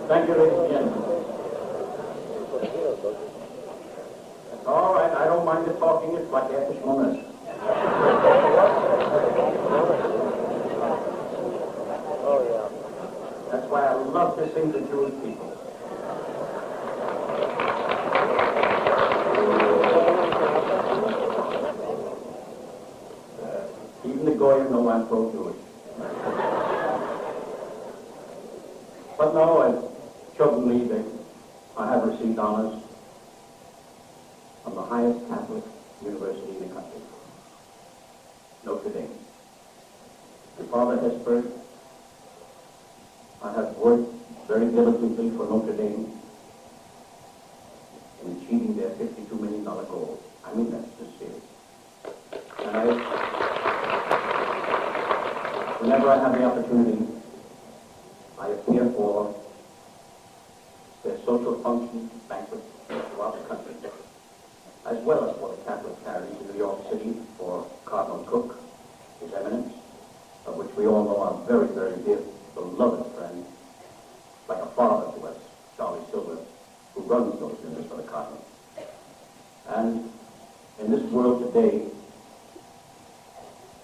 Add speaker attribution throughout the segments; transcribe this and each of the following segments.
Speaker 1: Thank you, ladies and gentlemen. That's all right. I don't mind the talking. It's like after Shmonas.
Speaker 2: Oh, yeah.
Speaker 1: That's why I love to sing to Jewish people. Even the Goyim know I'm pro-Jewish. But no, I've chosenly that I have received honors from the highest Catholic university in the country, Notre Dame. And Father Hesburgh, I have worked very diligently for Notre Dame in achieving their $52 million goal. I mean that sincerely. And whenever I have the opportunity, I appear for their social functions, banquets throughout the country, as well as for the Catholic charities in New York City for Cardinal Cook, His Eminence, of which we all know are very, very dear, beloved friend, like a father to us, Charlie Silver, who runs those dinners for the Cardinal. And in this world today,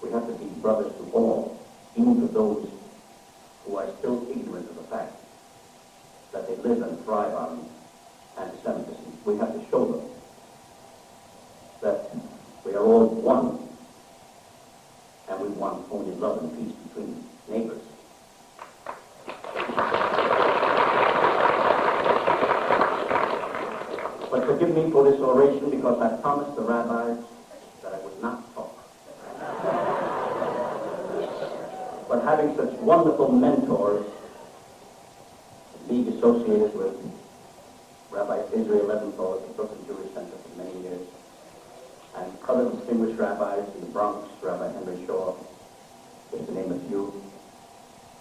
Speaker 1: we have to be brothers to all, even to those who are still ignorant of the fact that they live and thrive on anti-Semitism. We have to show them that we are all one, and we want only love and peace between neighbors. But forgive me for this oration because I promised the rabbis that I would not talk. But having such wonderful mentors, being associated with Rabbi Israel Leventhal at the Brooklyn Jewish Center for many years, and other distinguished rabbis in the Bronx, Rabbi Henry Shaw, just to name a few,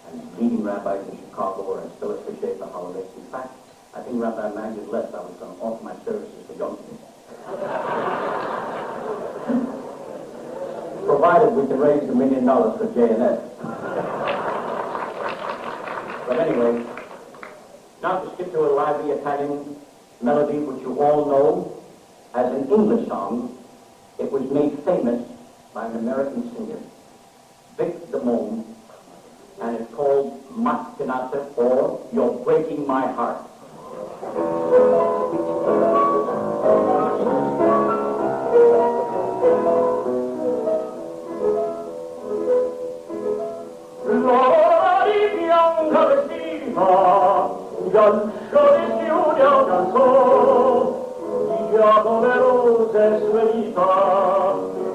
Speaker 1: and leading rabbis in Chicago are still appreciate the holidays. In fact, I think Rabbi Magid left. I was going to offer my services for youngsters. Provided we can raise $1 million for J&S. But anyway, now to skip to a lively Italian melody which you all know as an English song. It was made famous by an American singer, Vic Damone, and it's called Mattinata, or You're Breaking My Heart.
Speaker 3: Ghiaccio di chiude un canzone, di giacomo e rose sue vita,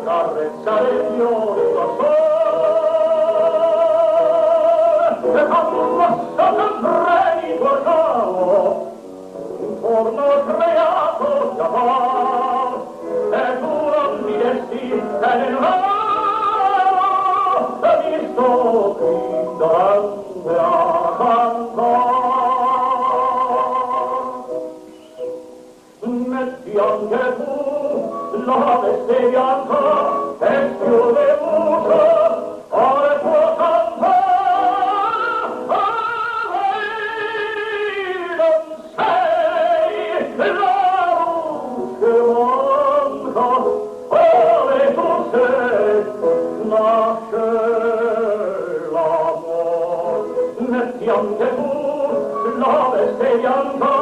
Speaker 3: carezzare il fiore tua sole, e con mosso tempreni guardavo, un forno creato da par, e tu non mi desti tenerò, e mi sto indolente a cantare. Metti anche tu la veste bianca e schiude muso al tuo cantare. Non sei la luce manca, ove tu sei, nasce l'amor. Metti anche tu la veste bianca